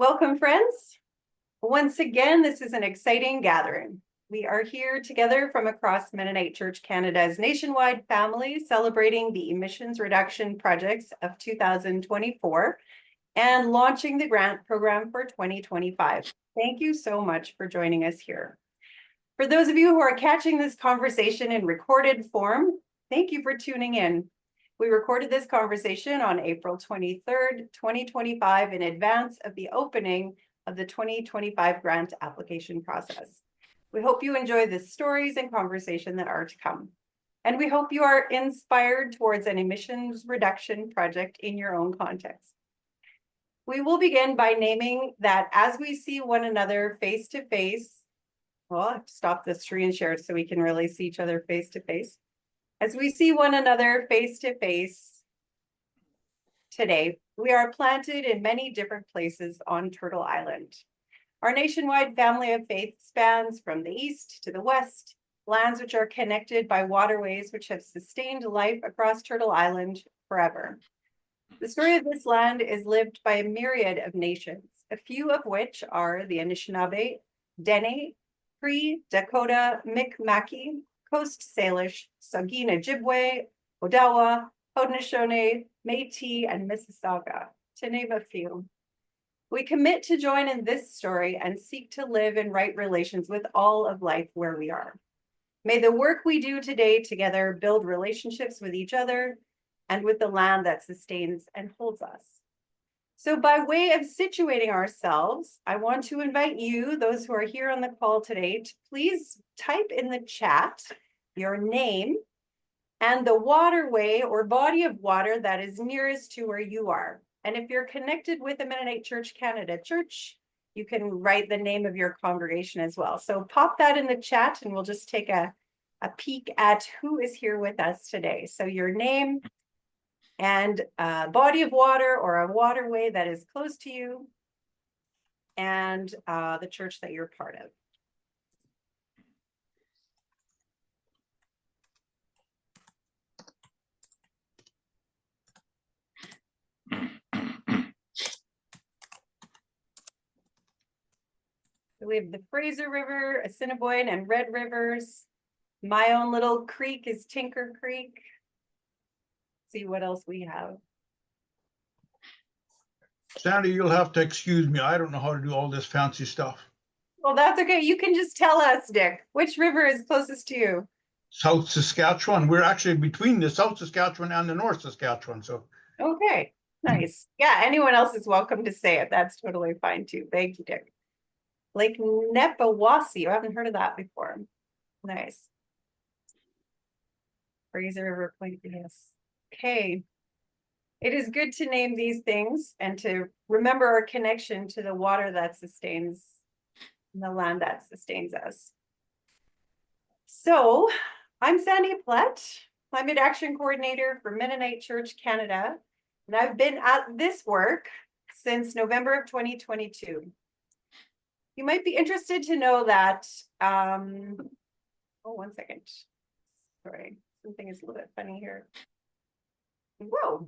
Welcome, friends. Once again, this is an exciting gathering. We are here together from across Mennonite Church Canada's nationwide family, celebrating the emissions reduction projects of 2024 and launching the grant program for 2025. Thank you so much for joining us here. For those of you who are catching this conversation in recorded form, thank you for tuning in. We recorded this conversation on April 23rd, 2025 in advance of the opening of the 2025 grant application process. We hope you enjoy the stories and conversation that are to come. And we hope you are inspired towards an emissions reduction project in your own context. We will begin by naming that as we see one another face to face, well, I have to stop the screen share so we can really see each other face to face. As we see one another face to face today, we are planted in many different places on Turtle Island. Our nationwide family of faith spans from the east to the west, lands which are connected by waterways which have sustained life across Turtle Island forever. The story of this land is lived by a myriad of nations, a few of which are the Anishinaabe, Dene, Cree, Dakota, Mi'kmaq, Coast Salish, Saugeen Ojibwe, Odawa, Haudenosaunee, Métis, and Mississauga, to name a few. We commit to join in this story and seek to live in right relations with all of life where we are. May the work we do today together build relationships with each other and with the land that sustains and holds us. So by way of situating ourselves, I want to invite you, those who are here on the call today, to please type in the chat your name and the waterway or body of water that is nearest to where you are. And if you're connected with the Mennonite Church Canada Church, you can write the name of your congregation as well. So pop that in the chat and we'll just take a peek at who is here with us today. So your name and a body of water or a waterway that is close to you, and the church that you're part of. So we have the Fraser River, Assiniboine, and Red Rivers. My own little creek is Tinker Creek. See what else we have. Sandy, you'll have to excuse me. I don't know how to do all this fancy stuff. Well, that's okay. You can just tell us, Dick. Which river is closest to you? South Saskatchewan. We're actually between the South Saskatchewan and the North Saskatchewan. So okay, nice. Yeah, anyone else is welcome to say it. That's totally fine too. Thank you, Dick. Lake Nepawasi. I haven't heard of that before. Nice. Fraser River Point. Yes. Okay. It is good to name these things and to remember our connection to the water that sustains the land that sustains us. So I'm Sandy Plett, Climate Action Coordinator for Mennonite Church Canada, and I've been at this work since November of 2022. You might be interested to know that, one second. Sorry, something is a little bit funny here. Whoa.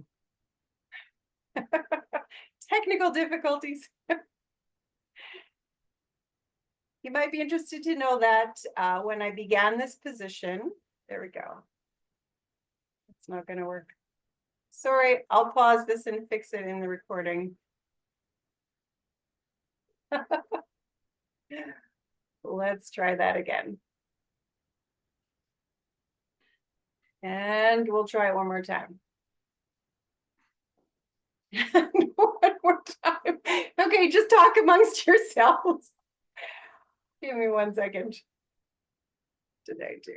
Technical difficulties. You might be interested to know that when I began this position, there we go. It's not going to work. Sorry, I'll pause this and fix it in the recording. Let's try that again. And we'll try it one more time. One more time. Okay, just talk amongst yourselves. Give me 1 second. Did I do?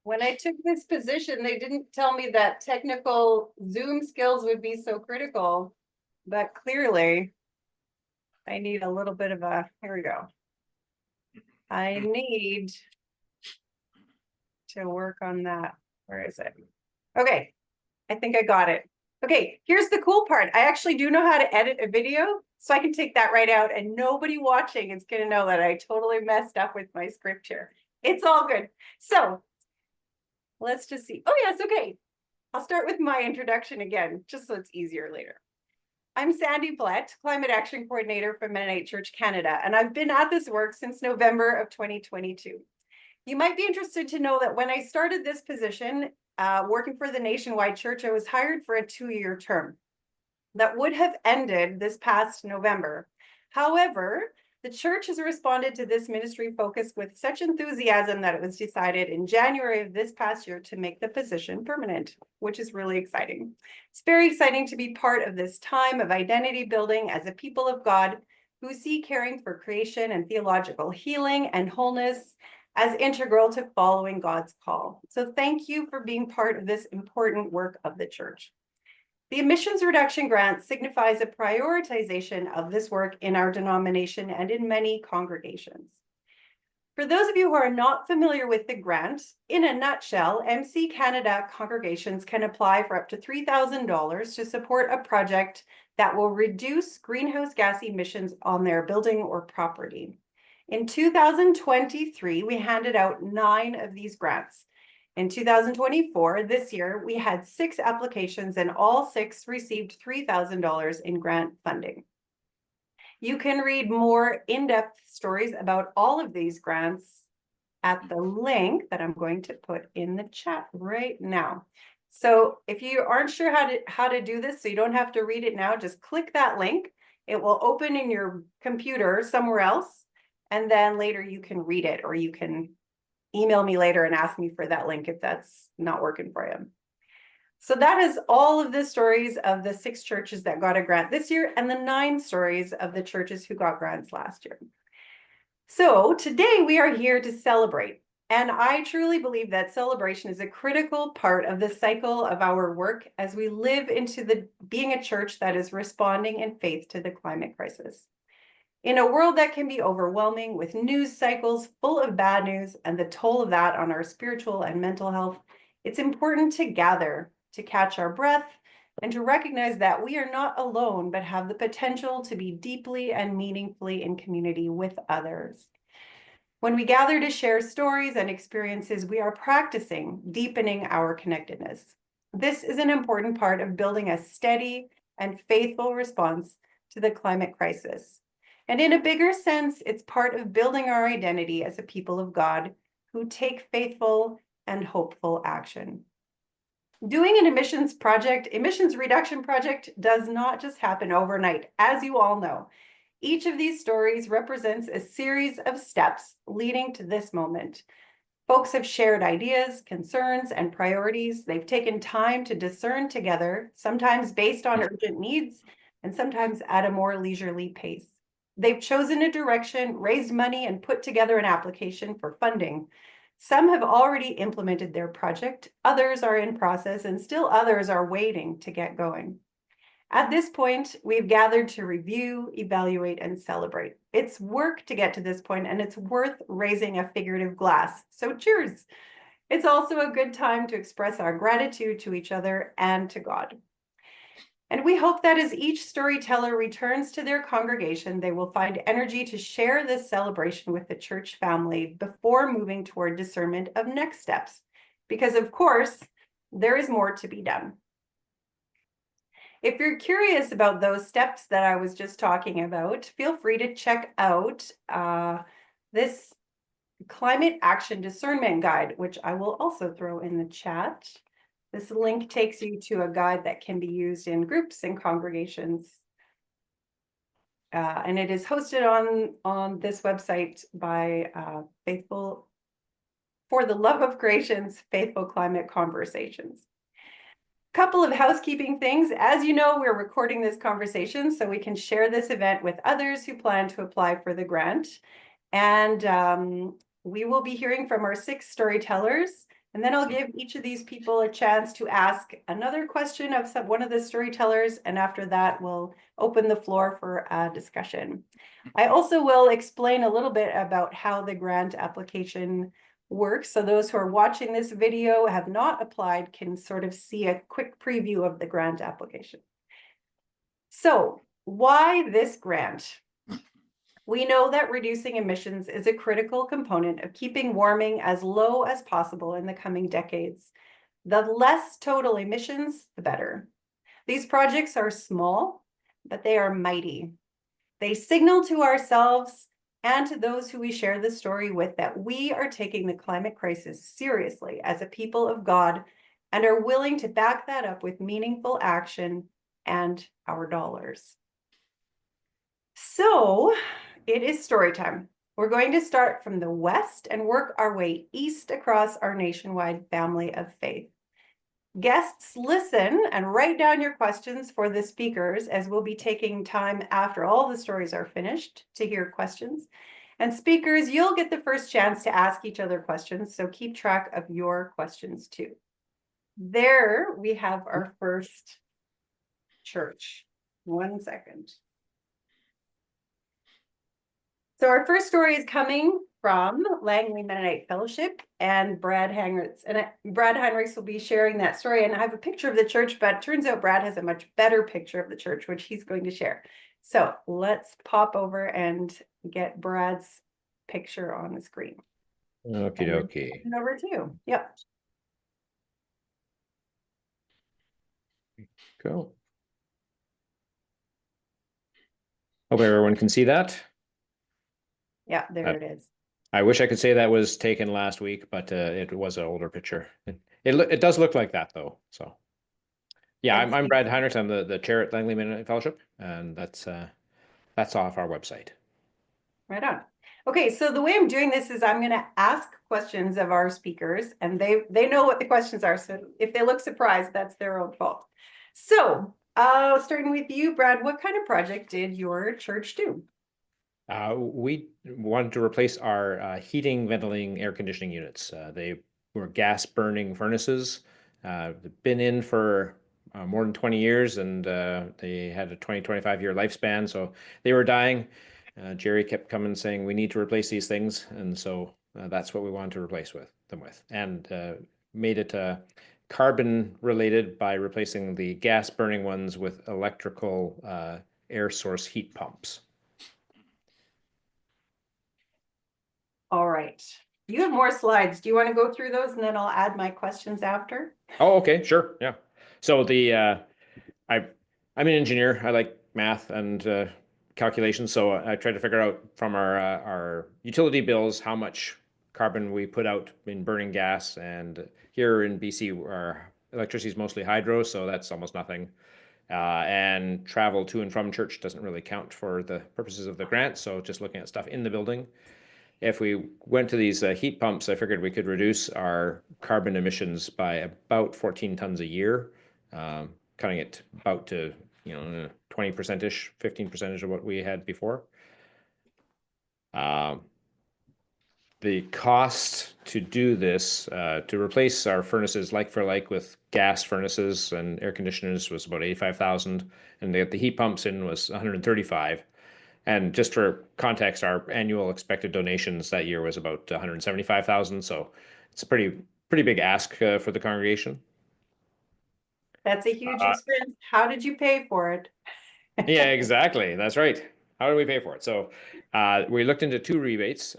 When I took this position, they didn't tell me that technical Zoom skills would be so critical, but clearly I need a little bit of a, here we go. I need to work on that. Where is it? Okay, I think I got it. Okay, here's the cool part. I actually do know how to edit a video, so I can take that right out and nobody watching is gonna know that I totally messed up with my script here. It's all good. So let's just see. Oh, yes, okay. I'll start with my introduction again, just so it's easier later. I'm Sandy Blett, Climate Action Coordinator for Mennonite Church Canada, and I've been at this work since November of 2022. You might be interested to know that when I started this position, working for the Nationwide Church, I was hired for a 2-year term that would have ended this past November. However, the church has responded to this ministry focus with such enthusiasm that it was decided in January of this past year to make the position permanent, which is really exciting. It's very exciting to be part of this time of identity building as a people of God who see caring for creation and theological healing and wholeness as integral to following God's call. So thank you for being part of this important work of the church. The emissions reduction grant signifies a prioritization of this work in our denomination and in many congregations. For those of you who are not familiar with the grant, in a nutshell, MC Canada congregations can apply for up to $3,000 to support a project that will reduce greenhouse gas emissions on their building or property. In 2023, we handed out 9 of these grants. In 2024, this year, we had 6 applications and all 6 received $3,000 in grant funding. You can read more in-depth stories about all of these grants at the link that I'm going to put in the chat right now. So if you aren't sure how to do this, so you don't have to read it now, just click that link. It will open in your computer somewhere else, and then later you can read it, or you can email me later and ask me for that link if that's not working for you. So that is all of the stories of the 6 churches that got a grant this year and the 9 stories of the churches who got grants last year. So today we are here to celebrate. And I truly believe that celebration is a critical part of the cycle of our work as we live into being a church that is responding in faith to the climate crisis. In a world that can be overwhelming with news cycles full of bad news and the toll of that on our spiritual and mental health, it's important to gather, to catch our breath, and to recognize that we are not alone, but have the potential to be deeply and meaningfully in community with others. When we gather to share stories and experiences, we are practicing deepening our connectedness. This is an important part of building a steady and faithful response to the climate crisis. And in a bigger sense, it's part of building our identity as a people of God who take faithful and hopeful action. Doing an emissions reduction project does not just happen overnight, as you all know. Each of these stories represents a series of steps leading to this moment. Folks have shared ideas, concerns, and priorities. They've taken time to discern together, sometimes based on urgent needs, and sometimes at a more leisurely pace. They've chosen a direction, raised money, and put together an application for funding. Some have already implemented their project, others are in process, and still others are waiting to get going. At this point, we've gathered to review, evaluate, and celebrate. It's work to get to this point, and it's worth raising a figurative glass. So cheers! It's also a good time to express our gratitude to each other and to God. And we hope that as each storyteller returns to their congregation, they will find energy to share this celebration with the church family before moving toward discernment of next steps. Because of course, there is more to be done. If you're curious about those steps that I was just talking about, feel free to check out this Climate Action Discernment Guide, which I will also throw in the chat. This link takes you to a guide that can be used in groups and congregations. And it is hosted on this website by For the Love of Creation's Faithful Climate Conversations. Couple of housekeeping things. As you know, we're recording this conversation so we can share this event with others who plan to apply for the grant. And we will be hearing from our 6 storytellers. And then I'll give each of these people a chance to ask another question of one of the storytellers. And after that, we'll open the floor for a discussion. I also will explain a little bit about how the grant application works. So those who are watching this video have not applied can sort of see a quick preview of the grant application. So why this grant? We know that reducing emissions is a critical component of keeping warming as low as possible in the coming decades. The less total emissions, the better. These projects are small, but they are mighty. They signal to ourselves and to those who we share the story with that we are taking the climate crisis seriously as a people of God and are willing to back that up with meaningful action and our dollars. So it is story time. We're going to start from the west and work our way east across our nationwide family of faith. Guests, listen and write down your questions for the speakers, as we'll be taking time after all the stories are finished to hear questions. And speakers, you'll get the first chance to ask each other questions, so keep track of your questions too. There we have our first church. 1 second. So our first story is coming from Langley Mennonite Fellowship and Brad Heinrichs. And Brad Heinrichs will be sharing that story. And I have a picture of the church, but it turns out Brad has a much better picture of the church, which he's going to share. So let's pop over and get Brad's picture on the screen. Okie dokie. Over to you. Yep. Cool. Hope everyone can see that. Yeah, there it is. I wish I could say that was taken last week, but it was an older picture. It does look like that though. So yeah, I'm Brad Heinrichs. I'm the chair at Langley Mennonite Fellowship, and that's off our website. Right on. Okay, so the way I'm doing this is I'm going to ask questions of our speakers, and they know what the questions are. So if they look surprised, that's their own fault. So starting with you, Brad, what kind of project did your church do? We wanted to replace our heating, ventilating, air conditioning units. They were gas burning furnaces. They've been in for more than 20 years, and they had a 25 year lifespan. So they were dying. Jerry kept coming saying, we need to replace these things. And so that's what we wanted to replace them with. And made it carbon related by replacing the gas burning ones with electrical air source heat pumps. All right. You have more slides. Do you want to go through those and then I'll add my questions after? Oh, okay, sure. Yeah. So I'm an engineer. I like math and calculations. So I tried to figure out from our utility bills how much carbon we put out in burning gas. And here in BC, our electricity is mostly hydro, so that's almost nothing. And travel to and from church doesn't really count for the purposes of the grant. So just looking at stuff in the building. If we went to these heat pumps, I figured we could reduce our carbon emissions by about 14 tons a year, cutting it about to 20%ish, 15% of what we had before. The cost to do this, to replace our furnaces like for like with gas furnaces and air conditioners, was about 85,000, and the heat pumps in was 135. And just for context, our annual expected donations that year was about 175,000. So it's a pretty big ask for the congregation. That's a huge expense. How did you pay for it? Yeah, exactly. That's right. How do we pay for it? So we looked into two rebates.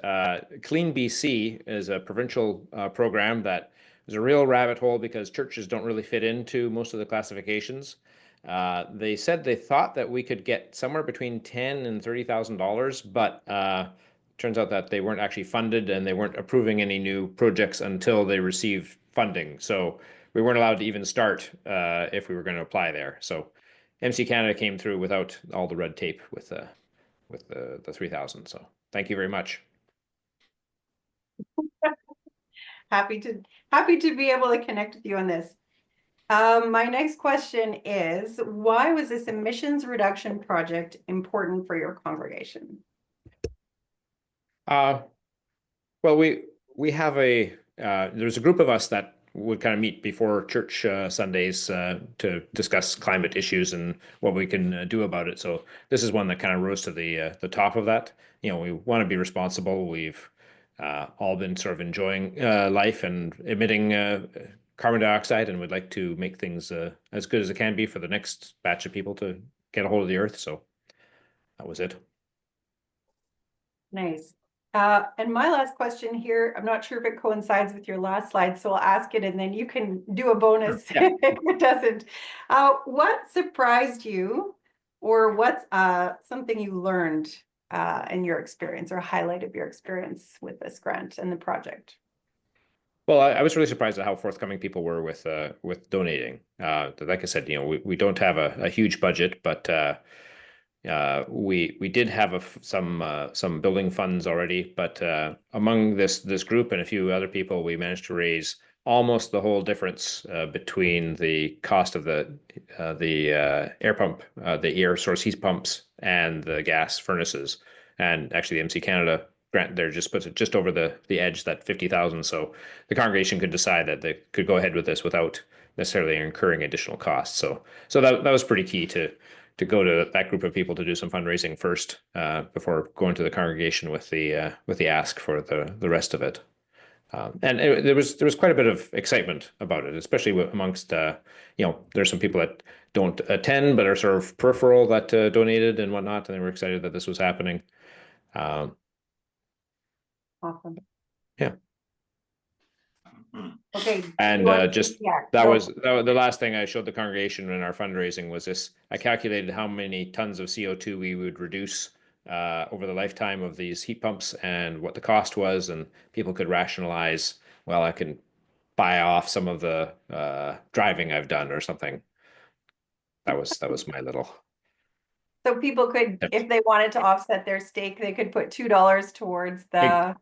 Clean BC is a provincial program that is a real rabbit hole because churches don't really fit into most of the classifications. They said they thought that we could get somewhere between $10,000 and $30,000, but turns out that they weren't actually funded and they weren't approving any new projects until they received funding. So we weren't allowed to even start if we were going to apply there. So MC Canada came through without all the red tape with the 3,000. So thank you very much. Happy to be able to connect with you on this. My next question is, why was this emissions reduction project important for your congregation? Well, we have there's a group of us that would kind of meet before church Sundays to discuss climate issues and what we can do about it. So this is one that kind of rose to the top of that. We want to be responsible. We've all been sort of enjoying life and emitting carbon dioxide, and would like to make things as good as it can be for the next batch of people to get a hold of the earth. So that was it. Nice. And my last question here, I'm not sure if it coincides with your last slide, so I'll ask it and then you can do a bonus Yeah. if it doesn't. What surprised you, or what's something you learned in your experience, or a highlight of your experience with this grant and the project? Well, I was really surprised at how forthcoming people were with donating. Like I said, we don't have a huge budget, but we did have some building funds already. But among this group and a few other people, we managed to raise almost the whole difference between the cost of the air pump, the air source heat pumps, and the gas furnaces. And actually, the MC Canada grant there just puts it just over the edge, that 50,000. So the congregation could decide that they could go ahead with this without necessarily incurring additional costs. So that was pretty key to go to that group of people to do some fundraising first before going to the congregation with the ask for the rest of it. There was quite a bit of excitement about it, especially amongst there's some people that don't attend but are sort of peripheral that donated and whatnot, and they were excited that this was happening. Awesome. Yeah. Okay. And Yeah, that was the last thing I showed the congregation in our fundraising was this. I calculated how many tons of CO2 we would reduce over the lifetime of these heat pumps and what the cost was, and people could rationalize, well, I can buy off some of the driving I've done or something. That was my little. So people could, if they wanted to offset their stake, they could put $2 towards the.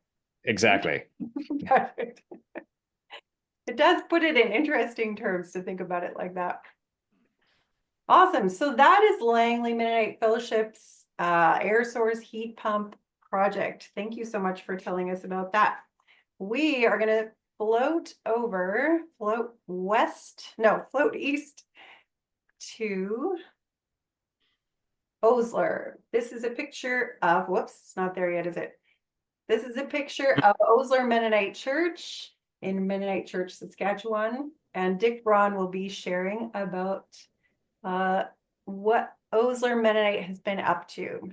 Exactly. Perfect. It does put it in interesting terms to think about it like that. Awesome. So that is Langley Mennonite Fellowship's air source heat pump project. Thank you so much for telling us about that. We are going to float east to Osler. This is a picture of, whoops, it's not there yet, is it? This is a picture of Osler Mennonite Church in Mennonite Church, Saskatchewan. And Dick Braun will be sharing about what Osler Mennonite has been up to.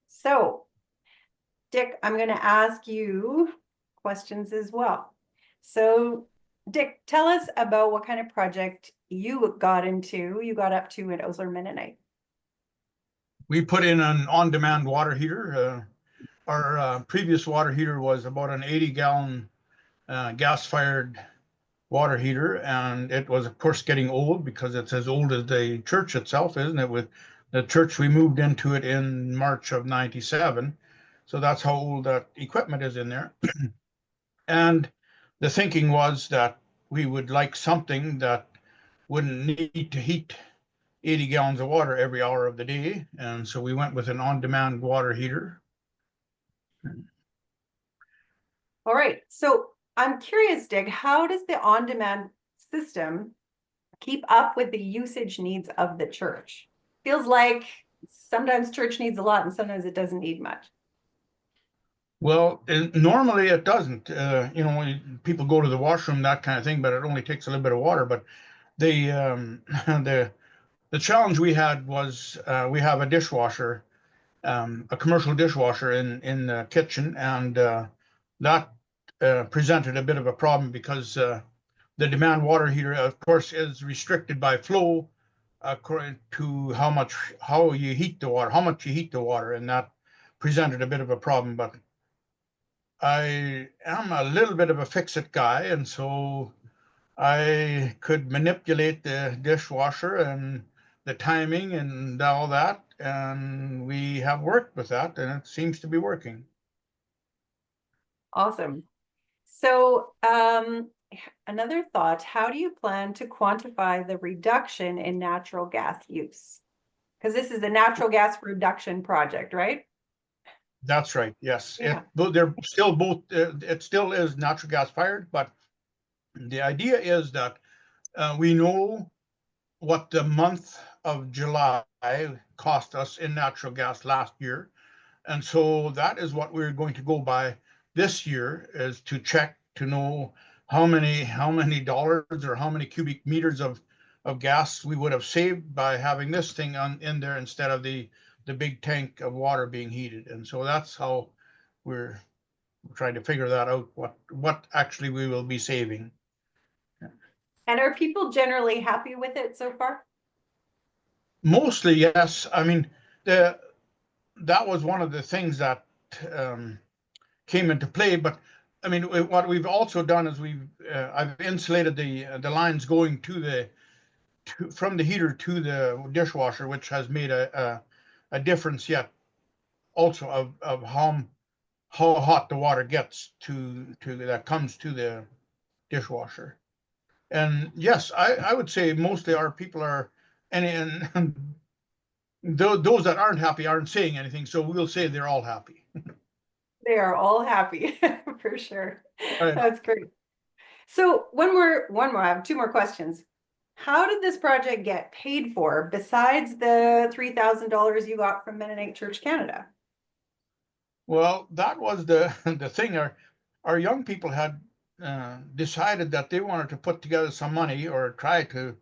So, Dick, I'm going to ask you questions as well. So, Dick, tell us about what kind of project you got up to at Osler Mennonite. We put in an on-demand water heater. Our previous water heater was about an 80-gallon gas-fired water heater, and it was, of course, getting old because it's as old as the church itself, isn't it? With the church, we moved into it in March of '97, so that's how old that equipment is in there. And the thinking was that we would like something that wouldn't need to heat 80 gallons of water every hour of the day, and so we went with an on-demand water heater. All right, so I'm curious, Dick, how does the on-demand system keep up with the usage needs of the church? Feels like sometimes church needs a lot and sometimes it doesn't need much. Well, normally it doesn't. People go to the washroom, that kind of thing, but it only takes a little bit of water. But the the challenge we had was we have a dishwasher, a commercial dishwasher in the kitchen, and that presented a bit of a problem because the demand water heater, of course, is restricted by flow according to how you heat the water, how much you heat the water, and that presented a bit of a problem. But I am a little bit of a fix-it guy, and so I could manipulate the dishwasher and the timing and all that, and we have worked with that, and it seems to be working. Awesome. So another thought, how do you plan to quantify the reduction in natural gas use? Because this is a natural gas reduction project, right? That's right. Yes. Yeah. They're still both, it still is natural gas fired, but the idea is that we know what the month of July cost us in natural gas last year. And so that is what we're going to go by this year, is to check to know how many dollars or how many cubic meters of gas we would have saved by having this thing in there instead of the big tank of water being heated. And so that's how we're trying to figure that out, what actually we will be saving. And are people generally happy with it so far? Mostly, yes. I mean, that was one of the things that came into play. But I mean, what we've also done is I've insulated the lines going from the heater to the dishwasher, which has made a difference yet also of how hot the water gets that comes to the dishwasher. And yes, I would say mostly our people are, and those that aren't happy aren't saying anything, so we'll say they're all happy. They are all happy for sure. Right. That's great. So one more, I have two more questions. How did this project get paid for besides the $3,000 you got from Mennonite Church Canada? Well, that was the thing. Our young people had decided that they wanted to put together some money or try to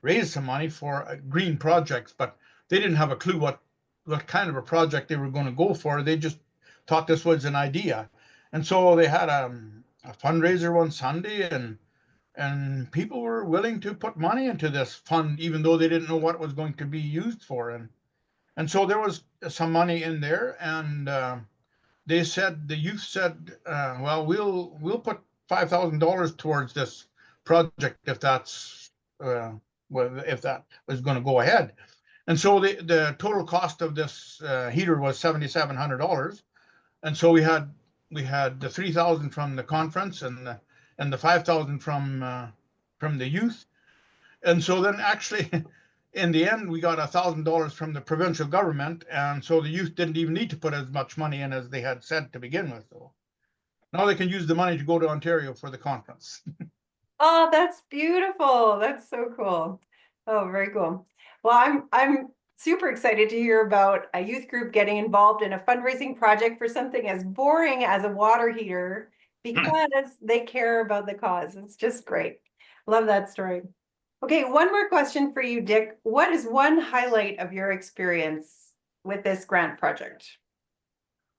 raise some money for green projects, but they didn't have a clue what kind of a project they were going to go for. They just thought this was an idea, and so they had a fundraiser one Sunday, and people were willing to put money into this fund, even though they didn't know what it was going to be used for, and so there was some money in there, and the youth said, well, we'll put $5,000 towards this project if that's if that was going to go ahead. And so the total cost of this heater was $7,700, and so we had the 3,000 from the conference and the 5,000 from the youth, and so then actually. In the end, we got $1,000 from the provincial government, and so the youth didn't even need to put as much money in as they had said to begin with. So now they can use the money to go to Ontario for the conference. Oh, that's beautiful. That's so cool. Oh, very cool. Well, I'm super excited to hear about a youth group getting involved in a fundraising project for something as boring as a water heater because they care about the cause. It's just great. Love that story. Okay, one more question for you, Dick. What is one highlight of your experience with this grant project?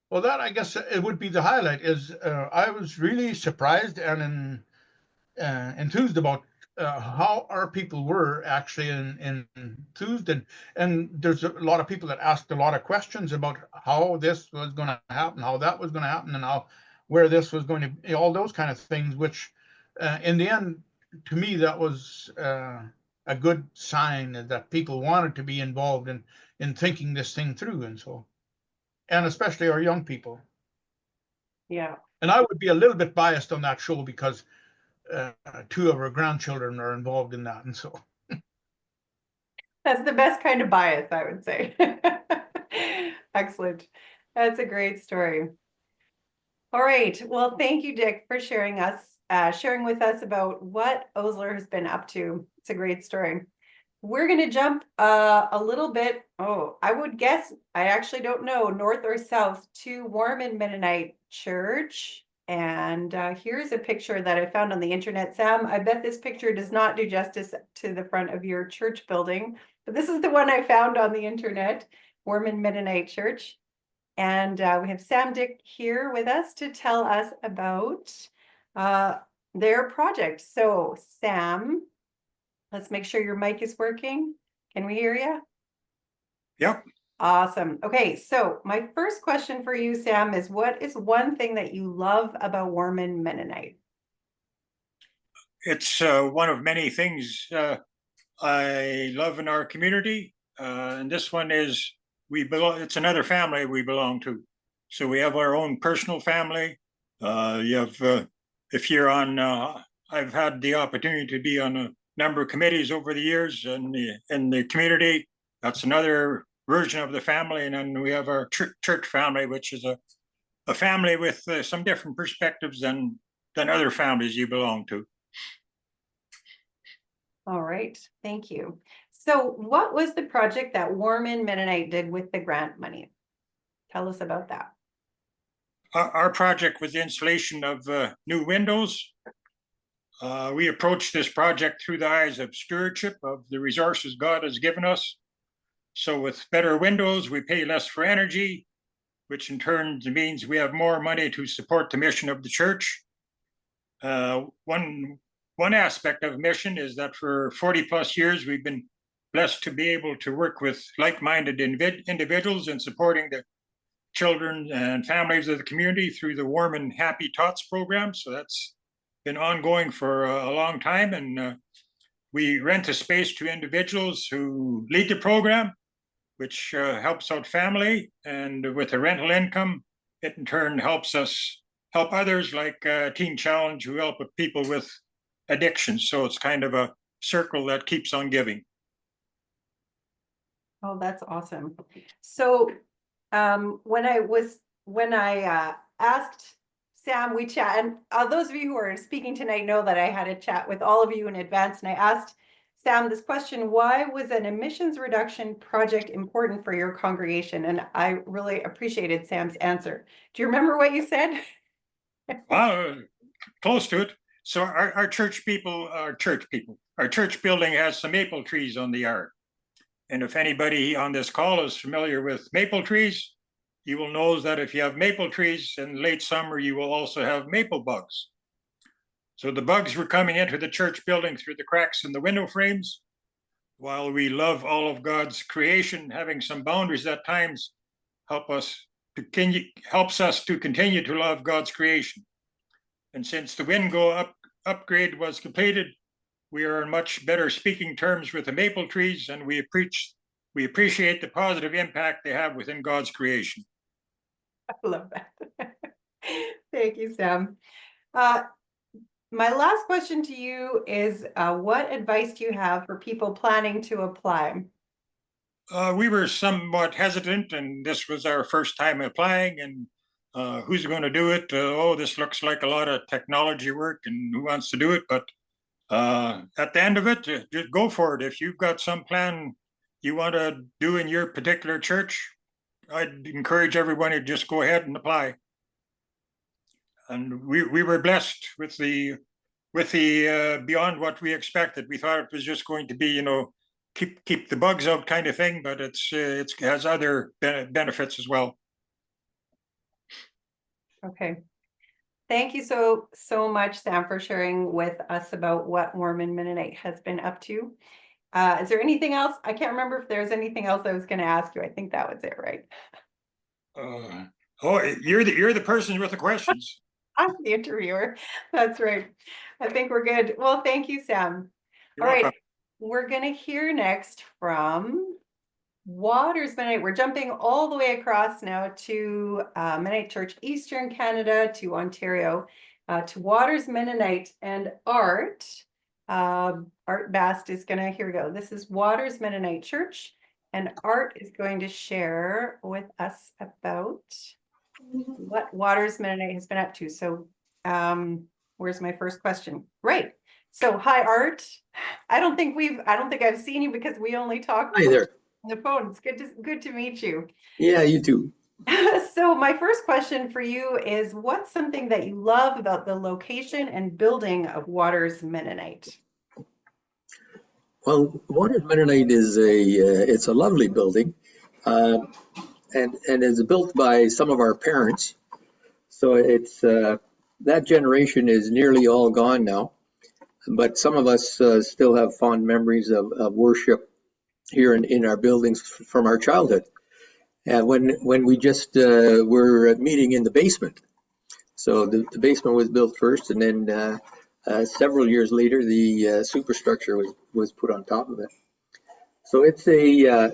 Well, that I guess it would be the highlight. Is I was really surprised and enthused about how our people were actually enthused, and there's a lot of people that asked a lot of questions about how this was going to happen, how that was going to happen, and how where this was going to, all those kind of things, which in the end, to me, that was a good sign that people wanted to be involved in thinking this thing through, and especially our young people. Yeah. And I would be a little bit biased on that show because two of our grandchildren are involved in that, and so That's the best kind of bias, I would say. Excellent. That's a great story. All right. Well, thank you, Dick, for sharing with us about what Osler has been up to. It's a great story. We're going to jump a little bit. Oh, I would guess, I actually don't know, north or south to Warman Mennonite Church. And here's a picture that I found on the internet. Sam, I bet this picture does not do justice to the front of your church building, but this is the one I found on the internet, Warman Mennonite Church. And we have Sam Dick here with us to tell us about their project. So Sam, let's make sure your mic is working. Can we hear you? Yep. Awesome. Okay, so my first question for you, Sam, is what is one thing that you love about Warman Mennonite? It's one of many things I love in our community. And this one is, it's another family we belong to. So we have our own personal family. If you're on, I've had the opportunity to be on a number of committees over the years in the community. That's another version of the family. And then we have our church family, which is a family with some different perspectives than other families you belong to. All right, thank you. So what was the project that Warman Mennonite did with the grant money? Tell us about that. Our project was the installation of new windows. We approached this project through the eyes of stewardship of the resources God has given us. So with better windows, we pay less for energy. which in turn means we have more money to support the mission of the church. One aspect of mission is that for 40 plus years, we've been blessed to be able to work with like-minded individuals in supporting the children and families of the community through the Warm and Happy Tots program. So that's been ongoing for a long time. And we rent a space to individuals who lead the program, which helps out family. And with the rental income, it in turn helps us help others like Teen Challenge, who help people with addiction. So it's kind of a circle that keeps on giving. Oh, that's awesome. So when I asked Sam, we chat, and those of you who are speaking tonight know that I had a chat with all of you in advance, and I asked Sam this question: why was an emissions reduction project important for your congregation? And I really appreciated Sam's answer. Do you remember what you said? Close to it. So our church building has some maple trees on the yard. And if anybody on this call is familiar with maple trees, you will know that if you have maple trees in late summer, you will also have maple bugs. So the bugs were coming into the church building through the cracks in the window frames. While we love all of God's creation, having some boundaries at times helps us to continue to love God's creation. And since the Wingo upgrade was completed, we are in much better speaking terms with the maple trees, and we appreciate the positive impact they have within God's creation. I love that. Thank you, Sam. My last question to you is, what advice do you have for people planning to apply? We were somewhat hesitant, and this was our first time applying, and who's going to do it? This looks like a lot of technology work, and who wants to do it? But at the end of it, just go for it. If you've got some plan you want to do in your particular church, I'd encourage everyone to just go ahead and apply. And we were blessed with the beyond what we expected. We thought it was just going to be, keep the bugs out kind of thing, but it has other benefits as well. Okay. Thank you so much, Sam, for sharing with us about what Mormon Mennonite has been up to. Is there anything else? I can't remember if there's anything else I was going to ask you. I think that was it, right? You're the person with the questions. I'm the interviewer. That's right. I think we're good. Well, thank you, Sam. You're All right. welcome. We're going to hear next from Waters Mennonite. We're jumping all the way across now to Mennonite Church, Eastern Canada to Ontario, to Waters Mennonite, and Art Bast is gonna, here we go. This is Waters Mennonite Church, and Art is going to share with us about what Waters Mennonite has been up to. So where's my first question? Right. So hi, Art. I don't think I've seen you because we only talked Hi there. on the phone. It's good to meet you. Yeah, you too. So my first question for you is, what's something that you love about the location and building of Waters Mennonite? Well, Waters Mennonite is it's a lovely building, and it's built by some of our parents. So it's that generation is nearly all gone now, but some of us still have fond memories of worship here in our buildings from our childhood. And when we just were meeting in the basement. So the basement was built first, and then several years later, the superstructure was put on top of it. So it's a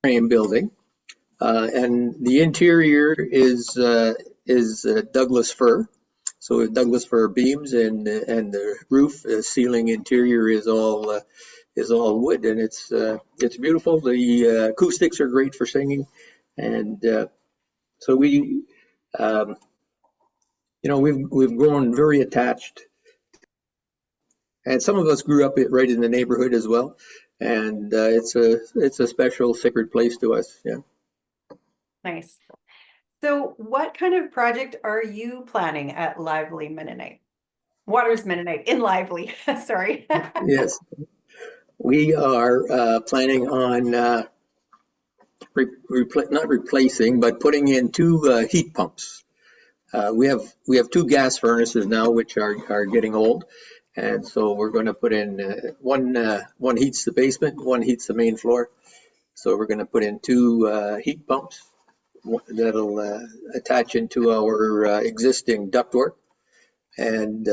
frame building, and the interior is Douglas fir. So Douglas fir beams, and the roof ceiling interior is all wood, and it's beautiful. The acoustics are great for singing, and so we. We've grown very attached, and some of us grew up right in the neighborhood as well, and it's a special, sacred place to us. Yeah. Nice. So what kind of project are you planning at Lively Mennonite? Waters Mennonite in Lively, sorry. Yes, we are planning on not replacing, but putting in 2 heat pumps. We have 2 gas furnaces now, which are getting old. And so we're going to put in one heats the basement, one heats the main floor. So we're going to put in 2 heat pumps that'll attach into our existing ductwork. And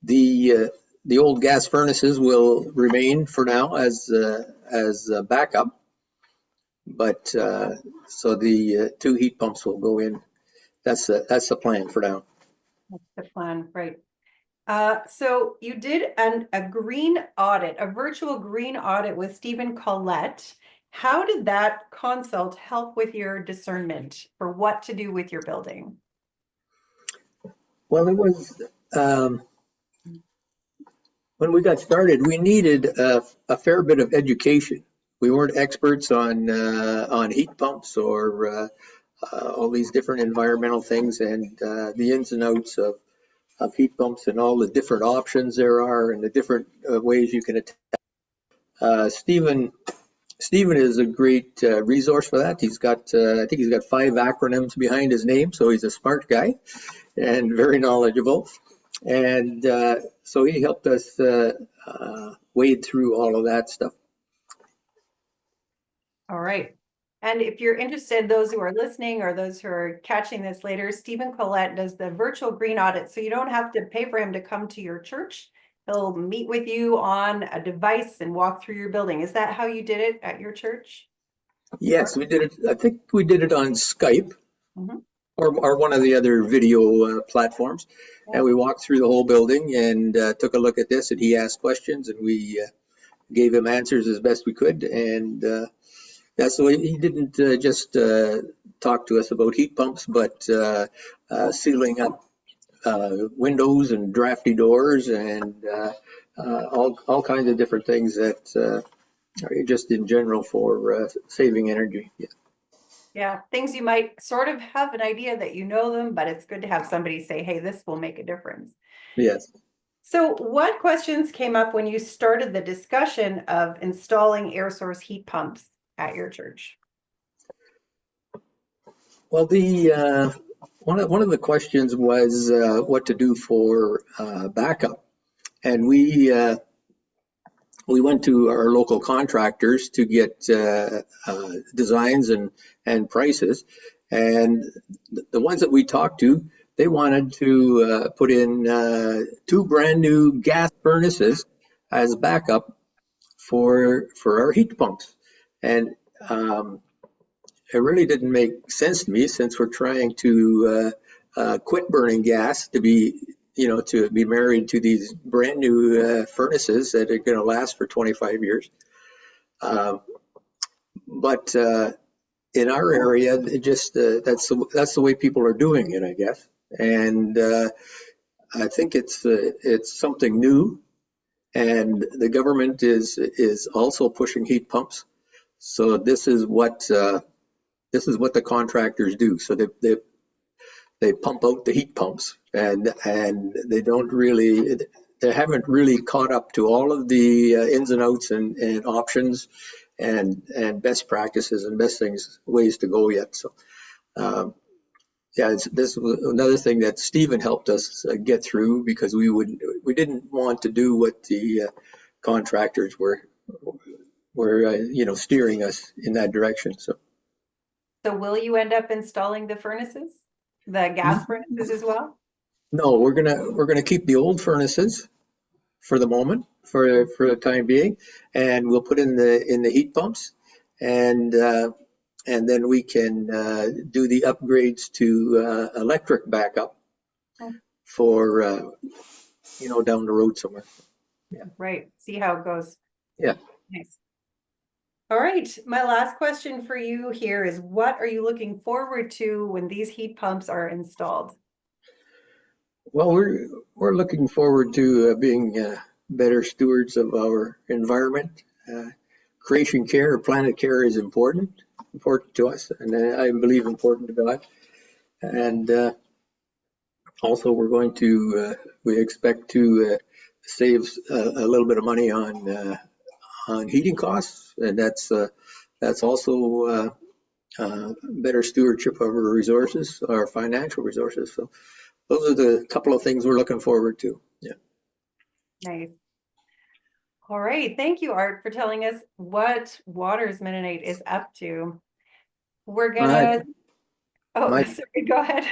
the old gas furnaces will remain for now as backup. But so the 2 heat pumps will go in. That's the plan for now. That's the plan, right? So you did a green audit, a virtual green audit with Stephen Collette. How did that consult help with your discernment for what to do with your building? Well, it was when we got started, we needed a fair bit of education. We weren't experts on heat pumps or all these different environmental things and the ins and outs of heat pumps and all the different options there are and the different ways you can attack. Stephen is a great resource for that. He's got, I think he's got 5 acronyms behind his name, so he's a smart guy and very knowledgeable. And so he helped us wade through all of that stuff. All right. And if you're interested, those who are listening or those who are catching this later, Stephen Collette does the virtual green audit. So you don't have to pay for him to come to your church. He'll meet with you on a device and walk through your building. Is that how you did it at your church? Yes, we did it. I think we did it on Skype or one of the other video platforms. And we walked through the whole building and took a look at this, and he asked questions and we gave him answers as best we could. And that's the way. He didn't just talk to us about heat pumps, but sealing up windows and drafty doors and all kinds of different things that are just in general for saving energy. Yeah, things you might sort of have an idea that you know them, but it's good to have somebody say, hey, this will make a difference. Yes. So what questions came up when you started the discussion of installing air source heat pumps at your church? Well, the one of the questions was what to do for backup, and we went to our local contractors to get designs and prices, and the ones that we talked to, they wanted to put in 2 brand new gas furnaces as backup for our heat pumps, and it really didn't make sense to me since we're trying to quit burning gas to be married to these brand new furnaces that are going to last for 25 years. But in our area, it just that's the way people are doing it, I guess. And I think it's something new, and the government is also pushing heat pumps. So this is what the contractors do. So they pump out the heat pumps, and they haven't really caught up to all of the ins and outs and options and best practices and best ways to go yet. So this was another thing that Stephen helped us get through, because we didn't want to do what the contractors were steering us in that direction. So will you end up installing the furnaces, the gas furnaces as well? No, we're gonna keep the old furnaces for the moment, for the time being, and we'll put in the heat pumps, and then we can do the upgrades to electric backup for down the road somewhere. Yeah. Right. See how it goes. Yeah. Nice. All right. My last question for you here is, what are you looking forward to when these heat pumps are installed? Well, we're looking forward to being better stewards of our environment. Creation care, planet care is important to us, and I believe important to God. And also, we expect to save a little bit of money on heating costs, and that's that's also better stewardship of our resources, our financial resources. So those are the couple of things we're looking forward to. Yeah. Nice. All right. Thank you, Art, for telling us what Waters Mennonite is up to. We're gonna, oh, my- sorry, go ahead.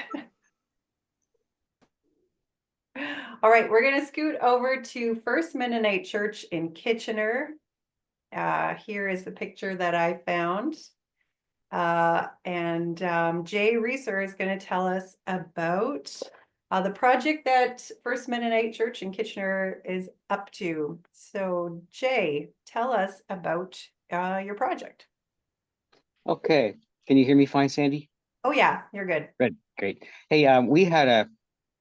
All right, we're gonna scoot over to First Mennonite Church in Kitchener. Here is the picture that I found. Jay Reeser is going to tell us about the project that First Mennonite Church in Kitchener is up to. So Jay, tell us about your project. Okay, can you hear me fine, Sandy? Oh yeah, you're good. Good, great. Hey, we had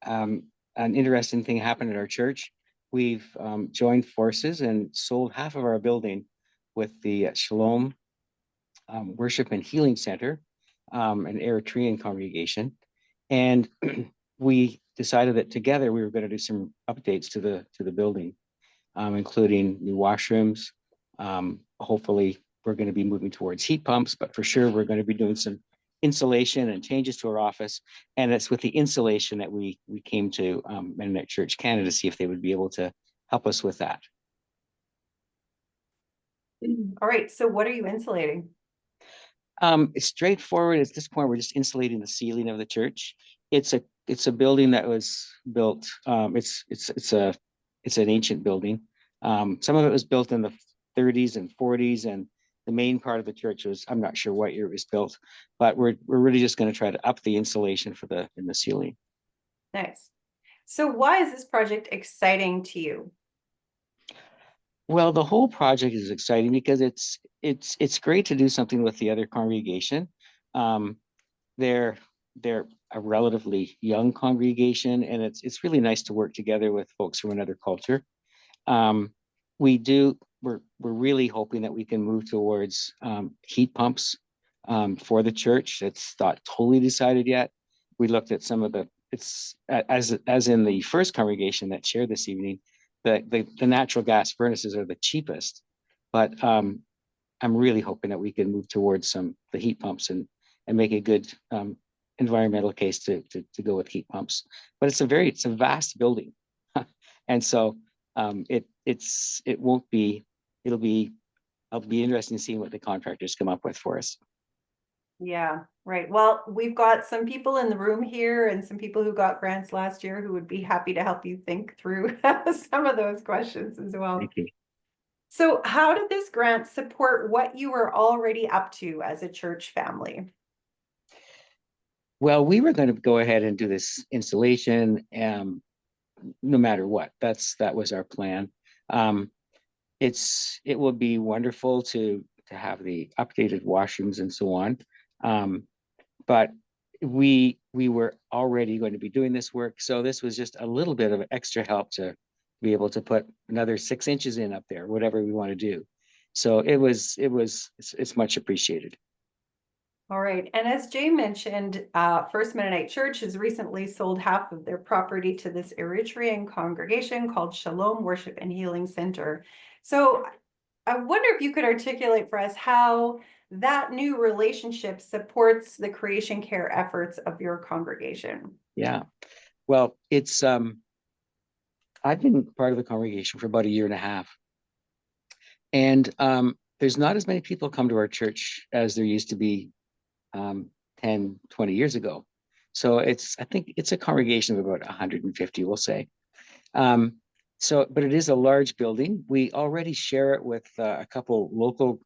an interesting thing happen at our church. We've joined forces and sold half of our building with the Shalom Worship and Healing Center, an Eritrean congregation, and we decided that together we were going to do some updates to the building, including new washrooms. Hopefully, we're going to be moving towards heat pumps, but for sure we're going to be doing some insulation and changes to our office. And it's with the insulation that we came to Mennonite Church Canada to see if they would be able to help us with that. All right, so what are you insulating? It's straightforward. At this point, we're just insulating the ceiling of the church. It's a building that was built. It's an ancient building. Some of it was built in the 30s and 40s, and the main part of the church was, I'm not sure what year it was built, but we're really just going to try to up the insulation in the ceiling. Nice. So why is this project exciting to you? Well, the whole project is exciting because it's great to do something with the other congregation. They're a relatively young congregation, and it's really nice to work together with folks from another culture. We're really hoping that we can move towards heat pumps for the church. It's not totally decided yet. We looked at some of it's as in the first congregation that shared this evening, the natural gas furnaces are the cheapest, but I'm really hoping that we can move towards the heat pumps and make a good environmental case to go with heat pumps. But it's a vast building, and so I'll be interested in seeing what the contractors come up with for us. Yeah, right. Well, we've got some people in the room here and some people who got grants last year who would be happy to help you think through some of those questions as well. Thank you. So how did this grant support what you were already up to as a church family? Well, we were going to go ahead and do this installation, no matter what. That was our plan. It will be wonderful to have the updated washrooms and so on. But we were already going to be doing this work, so this was just a little bit of extra help to be able to put another 6 inches in up there, whatever we want to do. So it's much appreciated. All right. And as Jay mentioned, First Mennonite Church has recently sold half of their property to this Eritrean congregation called Shalom Worship and Healing Center. So I wonder if you could articulate for us how that new relationship supports the creation care efforts of your congregation. Yeah. Well, I've been part of the congregation for about 1.5 years. And there's not as many people come to our church as there used to be 10, 20 years ago. So I think it's a congregation of about 150, we'll say. But it is a large building. We already share it with a couple local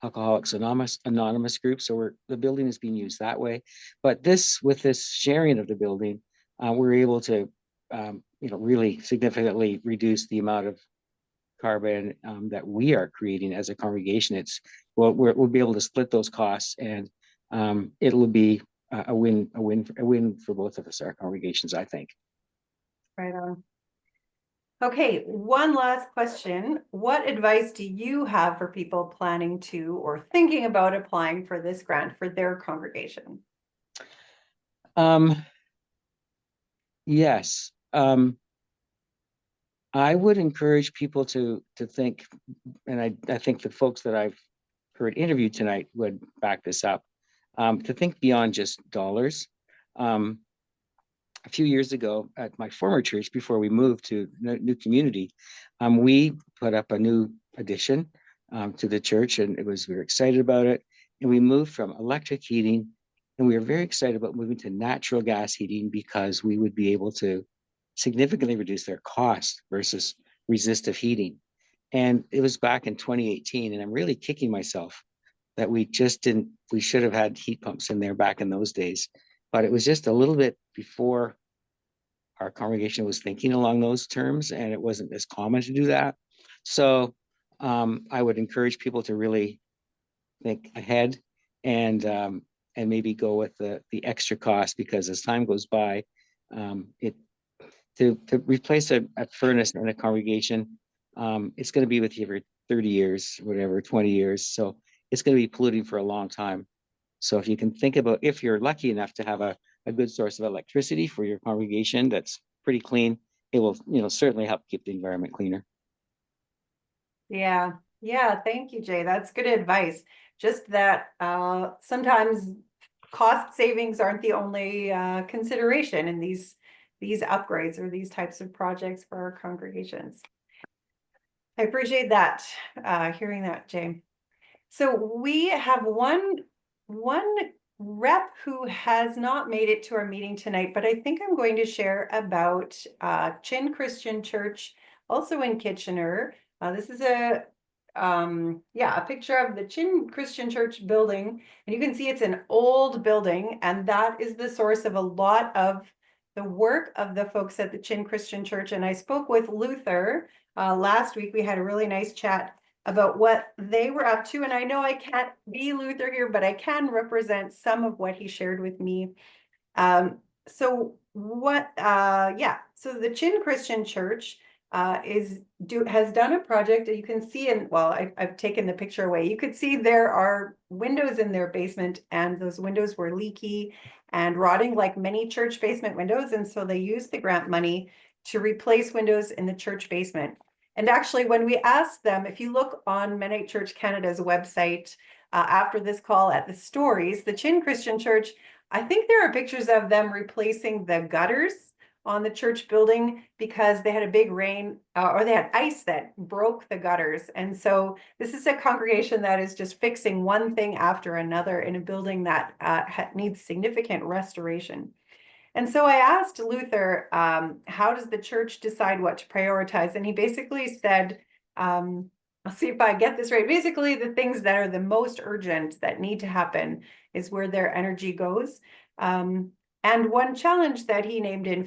Alcoholics Anonymous groups. So the building is being used that way. But with this sharing of the building, we're able to really significantly reduce the amount of carbon that we are creating as a congregation. We'll be able to split those costs, and it will be a win for both of us, our congregations, I think. Right on. Okay, one last question. What advice do you have for people planning to or thinking about applying for this grant for their congregation? Yes. I would encourage people to think, and I think the folks that I've heard interviewed tonight would back this up. To think beyond just dollars. A few years ago at my former church, before we moved to new community, we put up a new addition to the church, and we were excited about it. And we moved from electric heating, and we were very excited about moving to natural gas heating because we would be able to significantly reduce their cost versus resistive heating. And it was back in 2018, and I'm really kicking myself that we should have had heat pumps in there back in those days. But it was just a little bit before our congregation was thinking along those terms, and it wasn't as common to do that. So I would encourage people to really think ahead and maybe go with the extra cost, because as time goes by, to replace a furnace in a congregation, it's going to be with you for 30 years, whatever, 20 years. So it's going to be polluting for a long time. So if you can think about, if you're lucky enough to have a good source of electricity for your congregation that's pretty clean, it will, certainly help keep the environment cleaner. Yeah. Yeah. Thank you, Jay. That's good advice. Just that sometimes cost savings aren't the only consideration in these upgrades or these types of projects for our congregations. I appreciate that, hearing that, Jay. So we have one rep who has not made it to our meeting tonight, but I think I'm going to share about Chin Christian Church, also in Kitchener. This is a picture of the Chin Christian Church building, and you can see it's an old building, and that is the source of a lot of the work of the folks at the Chin Christian Church. And I spoke with Luther last week. We had a really nice chat about what they were up to. And I know I can't be Luther here, but I can represent some of what he shared with me. So the Chin Christian Church has done a project. You can see I've taken the picture away. You could see there are windows in their basement, and those windows were leaky and rotting like many church basement windows. And so they used the grant money to replace windows in the church basement. And actually, when we asked them, if you look on Mennonite Church Canada's website after this call at the stories, the Chin Christian Church, I think there are pictures of them replacing the gutters on the church building because they had a big rain or they had ice that broke the gutters. And so this is a congregation that is just fixing one thing after another in a building that needs significant restoration. And so I asked Luther, how does the church decide what to prioritize? And he basically said, I'll see if I get this right. Basically, the things that are the most urgent that need to happen is where their energy goes. And one challenge that he named in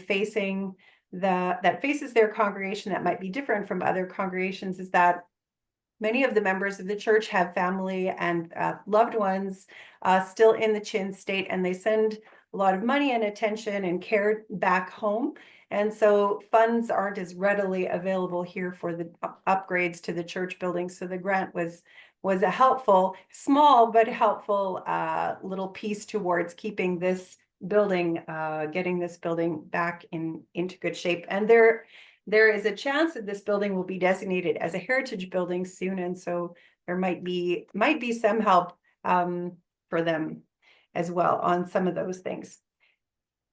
that faces their congregation that might be different from other congregations is that many of the members of the church have family and loved ones still in the Chin state, and they send a lot of money and attention and care back home. And so funds aren't as readily available here for the upgrades to the church building. So the grant was a helpful, small but helpful little piece towards keeping this building, getting this building back into good shape. And there is a chance that this building will be designated as a heritage building soon. And so there might be some help for them as well on some of those things.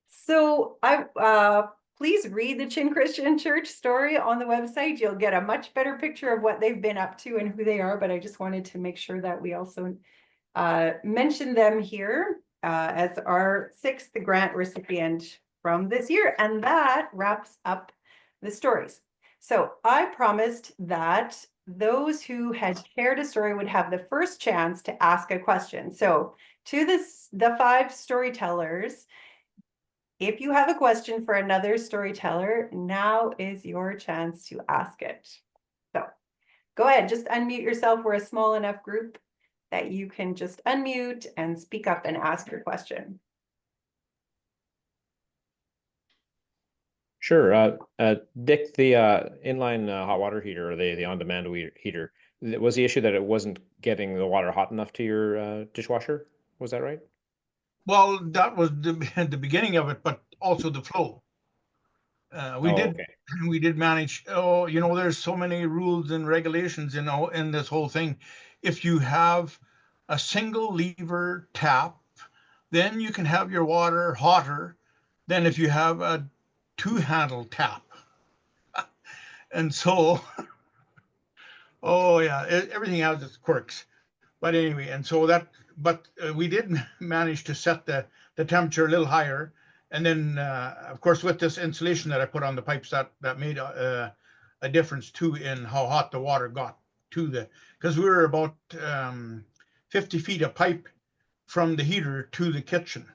So please read the Chin Christian Church story on the website. You'll get a much better picture of what they've been up to and who they are. But I just wanted to make sure that we also mention them here as our 6th grant recipient from this year. And that wraps up the stories. So I promised that those who had shared a story would have the first chance to ask a question. So to the 5 storytellers, if you have a question for another storyteller, now is your chance to ask it. So go ahead, just unmute yourself. We're a small enough group that you can just unmute and speak up and ask your question. Sure. Dick, the inline hot water heater, or the on-demand heater, was the issue that it wasn't getting the water hot enough to your dishwasher? Was that right? Well, that was the beginning of it, but also the flow. We did manage. Oh, there's so many rules and regulations, in this whole thing. If you have a single lever tap. Then you can have your water hotter than if you have a two-handle tap. And so, oh yeah, everything has its quirks. But anyway, and so but we did manage to set the temperature a little higher. And then, of course, with this insulation that I put on the pipes, that made a difference too in how hot the water got to because we were about 50 feet of pipe from the heater to the kitchen.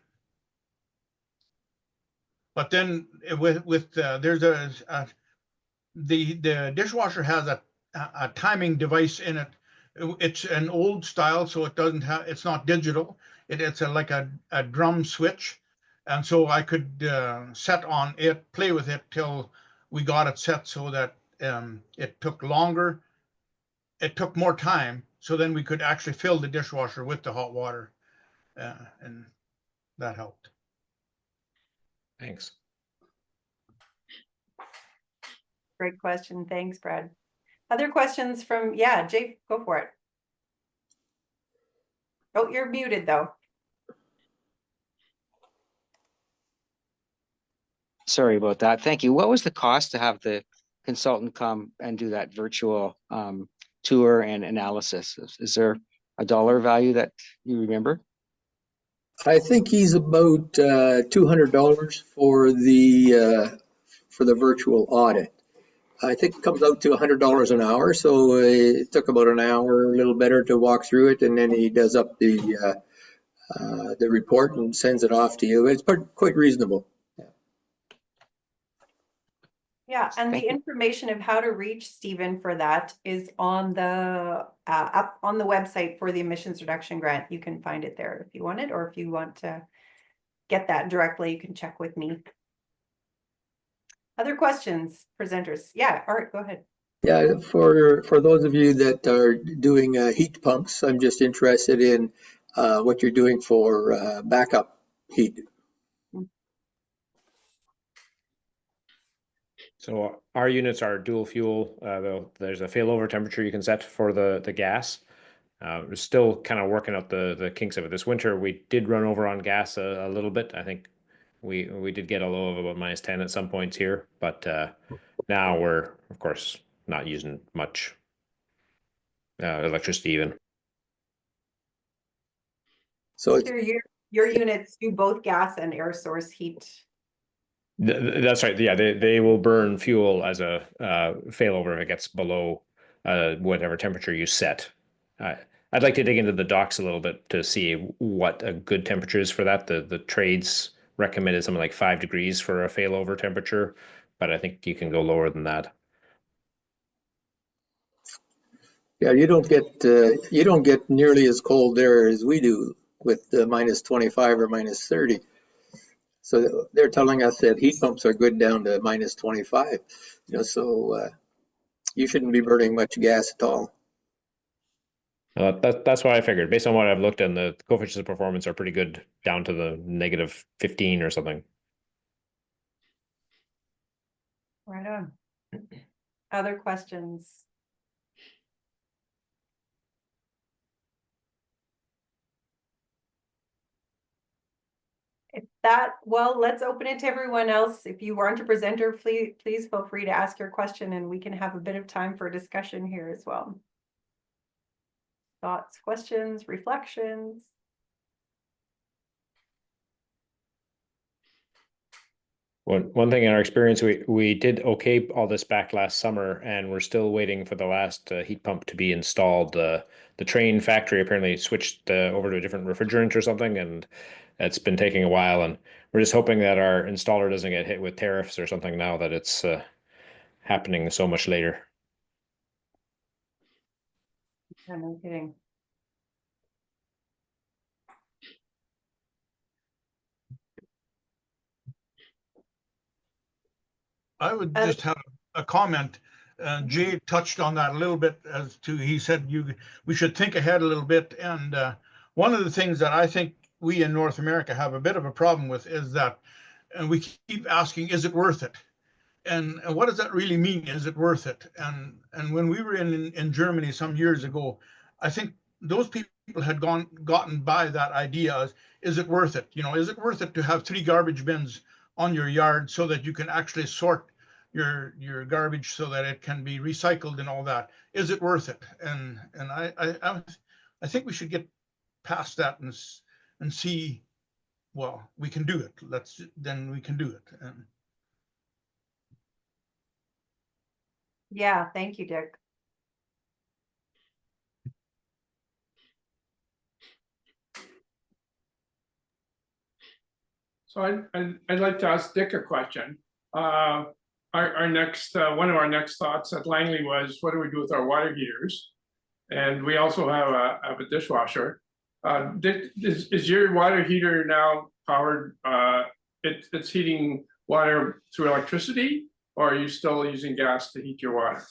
But then there's the dishwasher has a timing device in it. It's an old style, so it's not digital. It's like a drum switch. And so I could set on it, play with it till we got it set so that it took longer. It took more time. So then we could actually fill the dishwasher with the hot water. And that helped. Thanks. Great question. Thanks, Brad. Other questions from, yeah, Jake, go for it. Oh, you're muted though. Sorry about that. Thank you. What was the cost to have the consultant come and do that virtual tour and analysis? Is there a dollar value that you remember? I think he's about $200 for the virtual audit. I think it comes out to $100 an hour, so it took about an hour, a little better, to walk through it, and then he does up the report and sends it off to you. It's quite reasonable. Yeah, and Thank the you. information of how to reach Stephen for that is on the up on the website for the emissions reduction grant. You can find it there if you want it, or if you want to get that directly, you can check with me. Other questions, presenters? Yeah, Art, go ahead. Yeah, for those of you that are doing heat pumps, I'm just interested in what you're doing for backup heat. So our units are dual fuel. There's a failover temperature you can set for the gas. We're still kind of working out the kinks of it. This winter we did run over on gas a little bit. I think we did get a low of about -10 at some points here, but now we're of course not using much electricity even. So Your units do both gas and air source heat. That's right. Yeah, they will burn fuel as a failover if it gets below whatever temperature you set. I'd like to dig into the docs a little bit to see what a good temperature is for that. The trades recommended something like 5 degrees for a failover temperature, but I think you can go lower than that. yeah, you don't get nearly as cold there as we do with -25 or -30. So they're telling us that heat pumps are good down to -25. So you shouldn't be burning much gas at all. That's what I figured. Based on what I've looked at, the coefficients of performance are pretty good down to the -15 or something. Right on. Other questions? Well, let's open it to everyone else. If you aren't a presenter, please feel free to ask your question and we can have a bit of time for discussion here as well. Thoughts, questions, reflections? One thing in our experience, we did okay all this back last summer, and we're still waiting for the last heat pump to be installed. The train factory apparently switched over to a different refrigerant or something, and it's been taking a while. And we're just hoping that our installer doesn't get hit with tariffs or something now that it's happening so much later. Yeah, no kidding. I would just have a comment. Jay touched on that a little bit as to, he said we should think ahead a little bit. And one of the things that I think we in North America have a bit of a problem with is that, and we keep asking, is it worth it? And what does that really mean? Is it worth it? And when we were in Germany some years ago, I think those people had gotten by that idea. Is it worth it? You know, is it worth it to have 3 garbage bins on your yard so that you can actually sort your garbage so that it can be recycled and all that? Is it worth it? And I think we should get past that and see, well, we can do it. Then we can do it. And Yeah, thank you, Dick. So I'd like to ask Dick a question. Our next, one of our next thoughts at Langley was, what do we do with our water heaters? And we also have a dishwasher. Dick, is your water heater now powered, it's heating water through electricity, or are you still using gas to heat your water?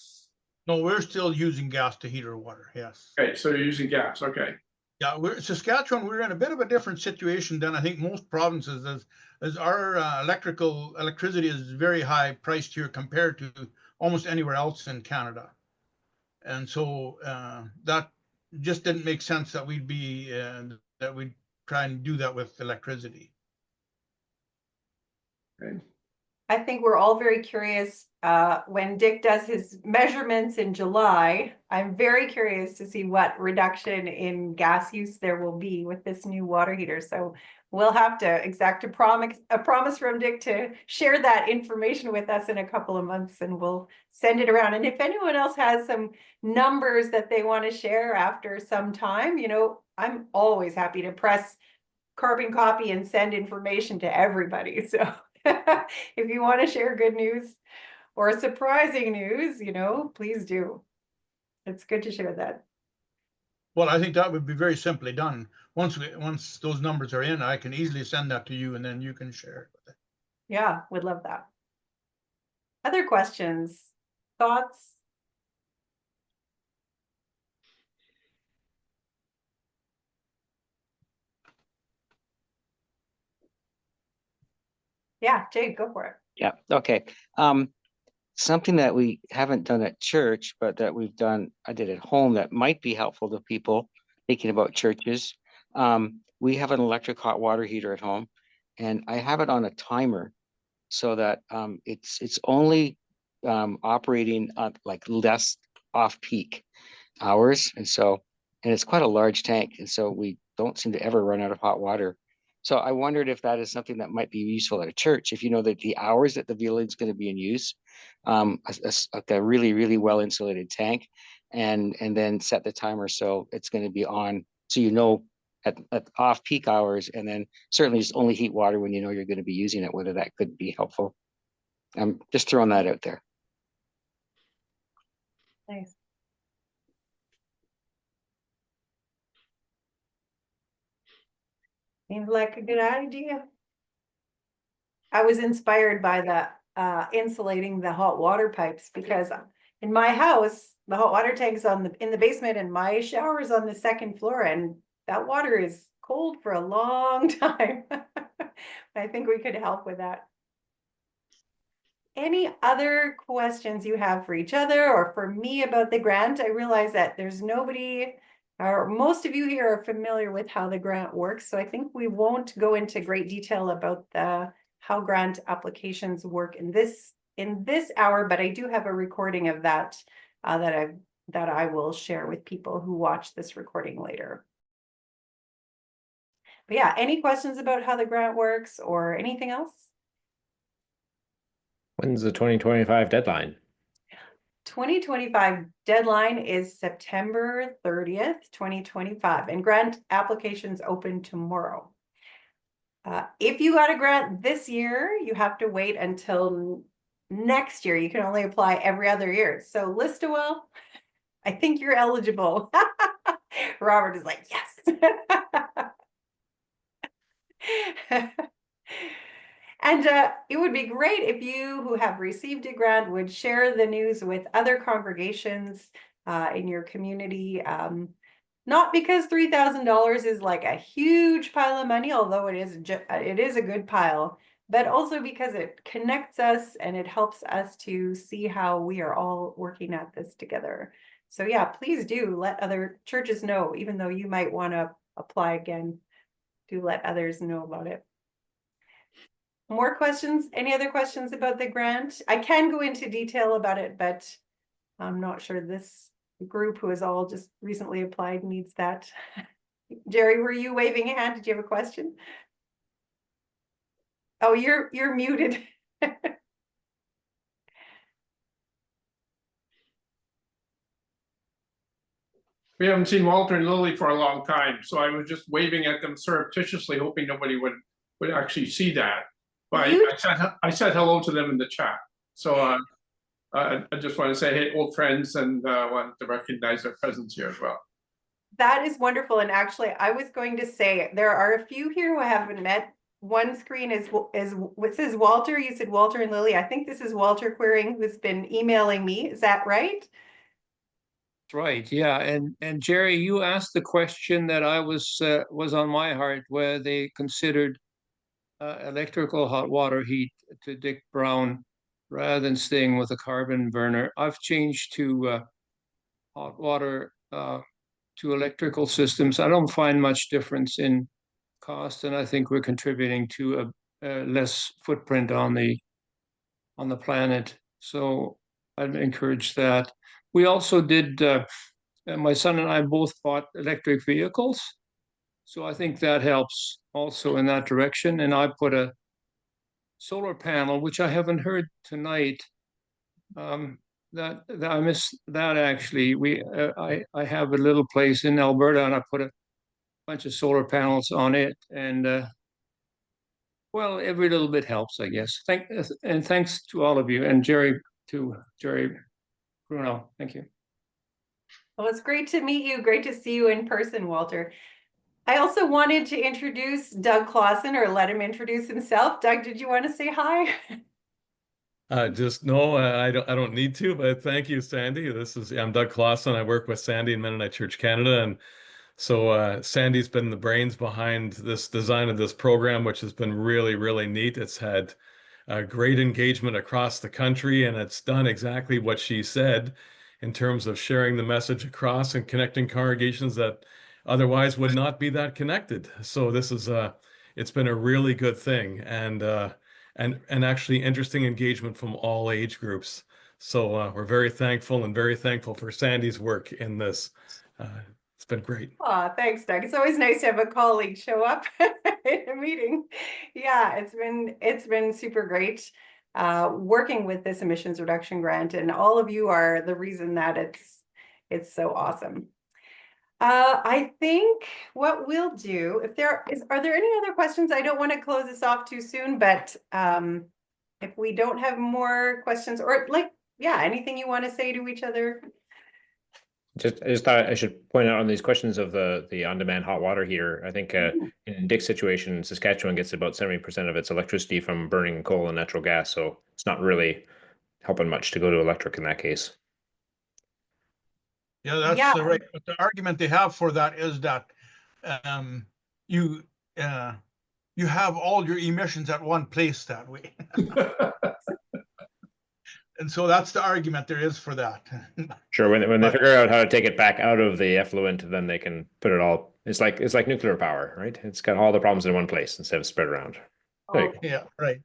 no, we're still using gas to heat our water. Yes. Okay, so you're using gas, okay. Yeah, Saskatchewan, we're in a bit of a different situation than I think most provinces, as our electricity is very high priced here compared to almost anywhere else in Canada. And so that just didn't make sense that we'd try and do that with electricity. Okay. I think we're all very curious when Dick does his measurements in July. I'm very curious to see what reduction in gas use there will be with this new water heater. So we'll have to exact a promise from Dick to share that information with us in a couple of months, and we'll send it around. And if anyone else has some numbers that they want to share after some time, you know, I'm always happy to press carbon copy and send information to everybody. So if you want to share good news or surprising news, you know, please do. It's good to share that. Well, I think that would be very simply done. Once those numbers are in, I can easily send that to you, and then you can share it with it. Yeah, would love that. Other questions, thoughts? Yeah, Jade, go for it. Yeah, okay. Something that we haven't done at church, but that I did at home that might be helpful to people thinking about churches. We have an electric hot water heater at home, and I have it on a timer so that it's only operating at like less off-peak hours. And it's quite a large tank. And so we don't seem to ever run out of hot water. So I wondered if that is something that might be useful at a church, if you know that the hours that the building is going to be in use, a really, really well insulated tank, and then set the timer so it's going to be on, so you know at off peak hours, and then certainly just only heat water when you know you're going to be using it, whether that could be helpful. I'm just throwing that out there. Nice. Seems like a good idea. I was inspired by the insulating the hot water pipes, because in my house, the hot water tank's in the basement and my shower is on the second floor, and that water is cold for a long time. I think we could help with that. Any other questions you have for each other or for me about the grant? I realize that there's nobody, or most of you here are familiar with how the grant works, so I think we won't go into great detail about how grant applications work in this hour, but I do have a recording of that that I will share with people who watch this recording later. But yeah, any questions about how the grant works or anything else? When's the 2025 deadline? 2025 deadline is September 30th, 2025, and grant applications open tomorrow. If you got a grant this year, you have to wait until next year. You can only apply every other year. So Listowel, I think you're eligible. Robert is like, yes. And it would be great if you who have received a grant would share the news with other congregations in your community. Not because $3,000 is like a huge pile of money, although it is a good pile, but also because it connects us and it helps us to see how we are all working at this together. So yeah, please do let other churches know, even though you might want to apply again, do let others know about it. More questions? Any other questions about the grant? I can go into detail about it, but I'm not sure this group who has all just recently applied needs that. Jerry, were you waving a hand? Did you have a question? Oh, you're muted. We haven't seen Walter and Lily for a long time, so I was just waving at them surreptitiously, hoping nobody would actually see that. But I said hello to them in the chat. So I just want to say, hey, old friends, and want to recognize their presence here as well. That is wonderful. And actually, I was going to say there are a few here who I haven't met. One screen is what says Walter. You said Walter and Lily. I think this is Walter Queering, who's been emailing me. Is that right? Right, yeah, and Jerry, you asked the question that I was on my heart, where they considered electrical hot water heat to Dick Brown rather than staying with a carbon burner. I've changed to hot water to electrical systems. I don't find much difference in cost, and I think we're contributing to a less footprint on the planet. So I'd encourage that. We also did, my son and I both bought electric vehicles. So I think that helps also in that direction. And I put a solar panel, which I haven't heard tonight. That I missed that actually. I have a little place in Alberta, and I put a bunch of solar panels on it. And well, every little bit helps, I guess. And thanks to all of you, and Jerry Bruno. Thank you. Well, it's great to meet you. Great to see you in person, Walter. I also wanted to introduce Doug Clausen, or let him introduce himself. Doug, did you want to say hi? No, I don't need to, but thank you, Sandy. I'm Doug Clausen. I work with Sandy in Mennonite Church Canada, and so Sandy's been the brains behind this design of this program, which has been really, really neat. It's had great engagement across the country, and it's done exactly what she said in terms of sharing the message across and connecting congregations that otherwise would not be that connected. So this is it's been a really good thing, and actually interesting engagement from all age groups. So we're very thankful for Sandy's work in this. It's been great. Oh, thanks, Doug. It's always nice to have a colleague show up in a meeting. Yeah, it's been super great working with this emissions reduction grant, and all of you are the reason that it's so awesome. I think what we'll do, are there any other questions? I don't want to close this off too soon, but if we don't have more questions, or anything you want to say to each other. I just thought I should point out on these questions of the on-demand hot water heater. I think in Dick's situation, Saskatchewan gets about 70% of its electricity from burning coal and natural gas, so it's not really helping much to go to electric in that case. Yeah, that's right. But the argument they have for that is that you have all your emissions at one place that way. And so that's the argument there is for that. Sure, when they figure out how to take it back out of the effluent, then they can put it all. It's like nuclear power, right? It's got all the problems in one place instead of spread around. Yeah, right.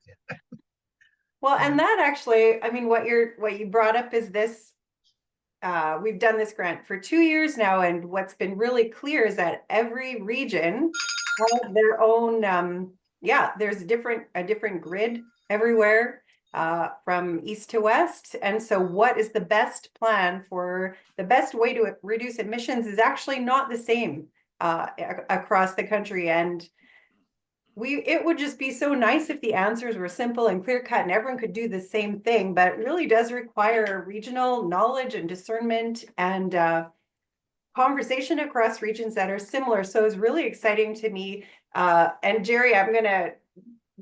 Well, and that actually, I mean, what you brought up is this. We've done this grant for 2 years now, and what's been really clear is that every region has their own. There's a different grid everywhere. From east to west. And so what is the best plan for the best way to reduce emissions is actually not the same across the country. And it would just be so nice if the answers were simple and clear cut and everyone could do the same thing, but it really does require regional knowledge and discernment and conversation across regions that are similar. So it's really exciting to me. And Jerry, I'm going to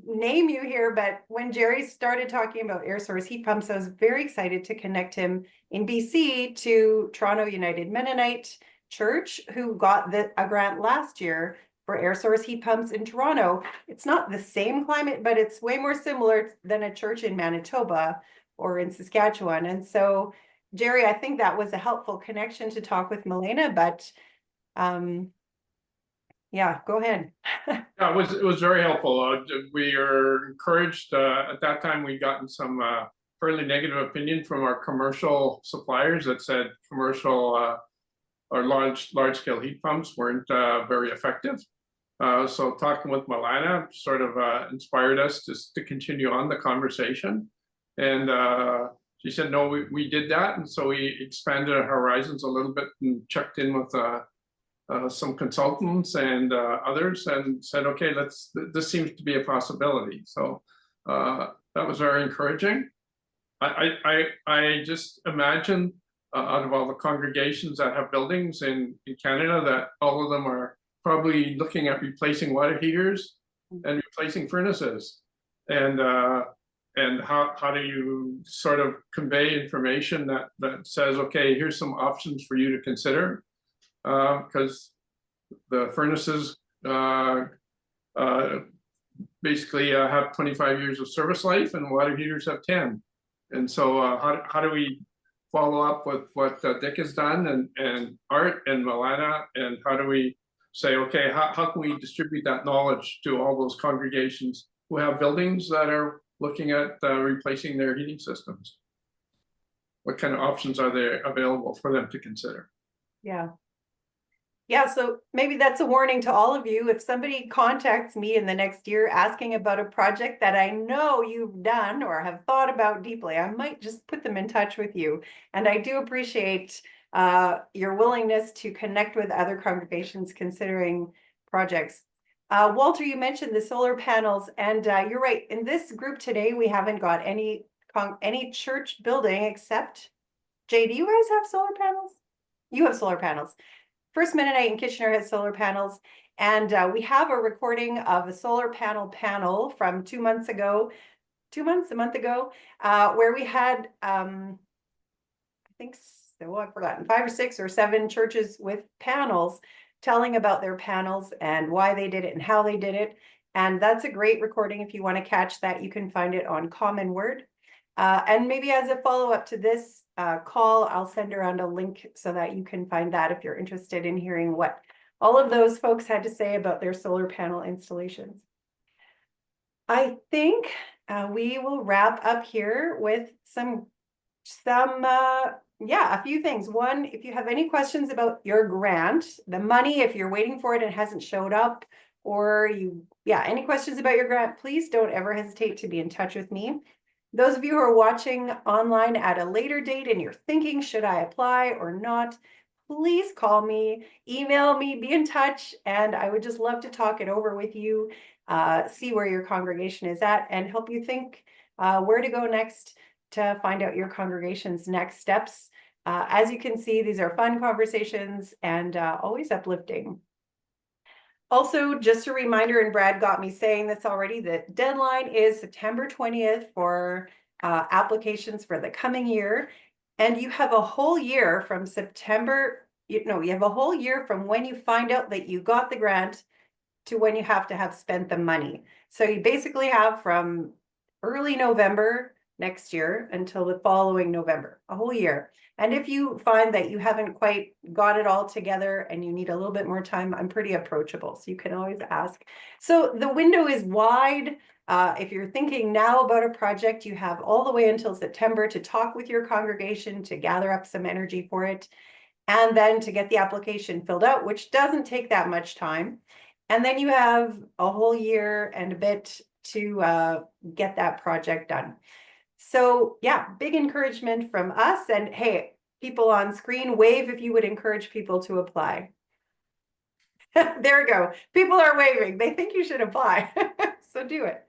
name you here, but when Jerry started talking about air source heat pumps, I was very excited to connect him in BC to Toronto United Mennonite Church, who got a grant last year for air source heat pumps in Toronto. It's not the same climate, but it's way more similar than a church in Manitoba or in Saskatchewan. And so Jerry, I think that was a helpful connection to talk with Milena, but yeah, go ahead. Yeah, it was very helpful. We are encouraged. At that time, we'd gotten some fairly negative opinion from our commercial suppliers that said commercial or large scale heat pumps weren't very effective. So talking with Milena sort of inspired us to continue on the conversation. And she said, no, we did that. And so we expanded our horizons a little bit and checked in with some consultants and others and said, okay, this seems to be a possibility. So that was very encouraging. I just imagine out of all the congregations that have buildings in Canada, that all of them are probably looking at replacing water heaters and replacing furnaces. And how do you sort of convey information that says, okay, here's some options for you to consider? Because the furnaces basically have 25 years of service life and water heaters have 10. And so how do we follow up with what Dick has done and Art and Milena, and how do we say, okay, how can we distribute that knowledge to all those congregations who have buildings that are looking at replacing their heating systems? What kind of options are there available for them to consider? Yeah. Yeah, so maybe that's a warning to all of you. If somebody contacts me in the next year asking about a project that I know you've done or have thought about deeply, I might just put them in touch with you. And I do appreciate your willingness to connect with other congregations considering projects. Walter, you mentioned the solar panels, and you're right. In this group today, we haven't got any church building except, Jay, do you guys have solar panels? You have solar panels. First Mennonite in Kitchener has solar panels, and we have a recording of a solar panel from 2 months ago, a month ago, where we had, I think, so I've forgotten, 5 or 6 or 7 churches with panels telling about their panels and why they did it and how they did it. And that's a great recording. If you want to catch that, you can find it on Common Word. And maybe as a follow-up to this call, I'll send around a link so that you can find that if you're interested in hearing what all of those folks had to say about their solar panel installations. I think we will wrap up here with a few things. One, if you have any questions about your grant, the money, if you're waiting for it and it hasn't showed up, or any questions about your grant, please don't ever hesitate to be in touch with me. Those of you who are watching online at a later date and you're thinking, should I apply or not? Please call me, email me, be in touch, and I would just love to talk it over with you, see where your congregation is at, and help you think where to go next to find out your congregation's next steps. As you can see, these are fun conversations and always uplifting. Also, just a reminder, and Brad got me saying this already, the deadline is September 20th for applications for the coming year. And you have a whole year from September, you have a whole year from when you find out that you got the grant to when you have to have spent the money. So you basically have from early November next year until the following November, a whole year. And if you find that you haven't quite got it all together and you need a little bit more time, I'm pretty approachable, so you can always ask. So the window is wide. If you're thinking now about a project, you have all the way until September to talk with your congregation, to gather up some energy for it, and then to get the application filled out, which doesn't take that much time. And then you have a whole year and a bit to get that project done. So yeah, big encouragement from us. And hey, people on screen, wave if you would encourage people to apply. There we go. People are waving. They think you should apply. So do it.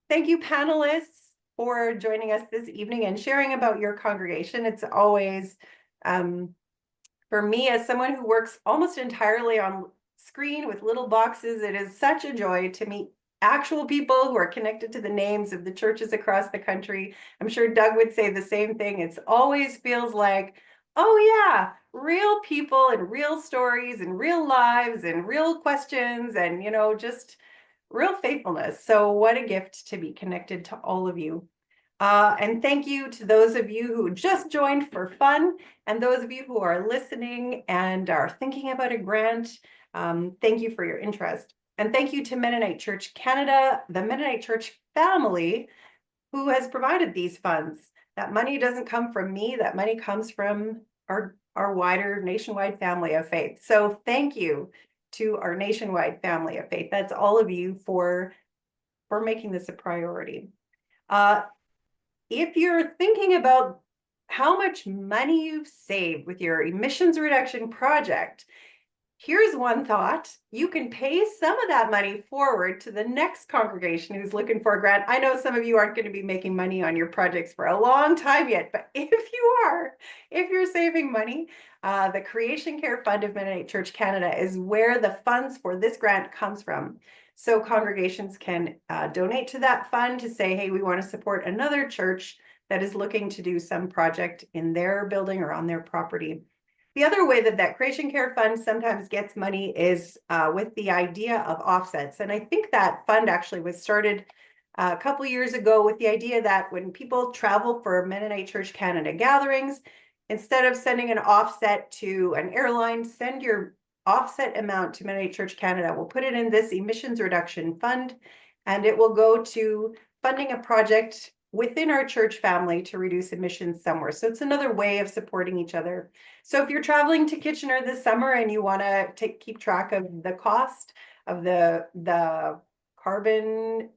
Thank you, panelists, for joining us this evening and sharing about your congregation. It's always, for me, as someone who works almost entirely on screen with little boxes, it is such a joy to meet actual people who are connected to the names of the churches across the country. I'm sure Doug would say the same thing. It's always feels like, oh yeah, real people and real stories and real lives and real questions and, just real faithfulness. So what a gift to be connected to all of you. And thank you to those of you who just joined for fun, and those of you who are listening and are thinking about a grant. Thank you for your interest. And thank you to Mennonite Church Canada, the Mennonite Church family, who has provided these funds. That money doesn't come from me, that money comes from our wider nationwide family of faith. So thank you to our nationwide family of faith. That's all of you for making this a priority. If you're thinking about how much money you've saved with your emissions reduction project, here's one thought. You can pay some of that money forward to the next congregation who's looking for a grant. I know some of you aren't going to be making money on your projects for a long time yet, but if you are, if you're saving money, the Creation Care Fund of Mennonite Church Canada is where the funds for this grant comes from. So congregations can donate to that fund to say, hey, we want to support another church that is looking to do some project in their building or on their property. The other way that Creation Care Fund sometimes gets money is with the idea of offsets. And I think that fund actually was started a couple years ago with the idea that when people travel for Mennonite Church Canada gatherings, instead of sending an offset to an airline, send your offset amount to Mennonite Church Canada. We'll put it in this emissions reduction fund, and it will go to funding a project within our church family to reduce emissions somewhere. So it's another way of supporting each other. So if you're traveling to Kitchener this summer and you want to keep track of the cost of the carbon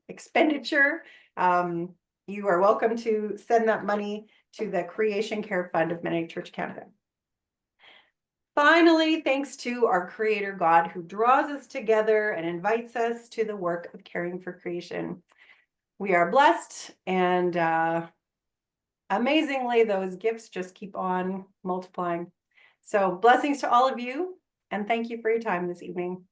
expenditure, you are welcome to send that money to the Creation Care Fund of Mennonite Church Canada. Finally, thanks to our Creator God who draws us together and invites us to the work of caring for creation. We are blessed, and amazingly, those gifts just keep on multiplying. So blessings to all of you, and thank you for your time this evening.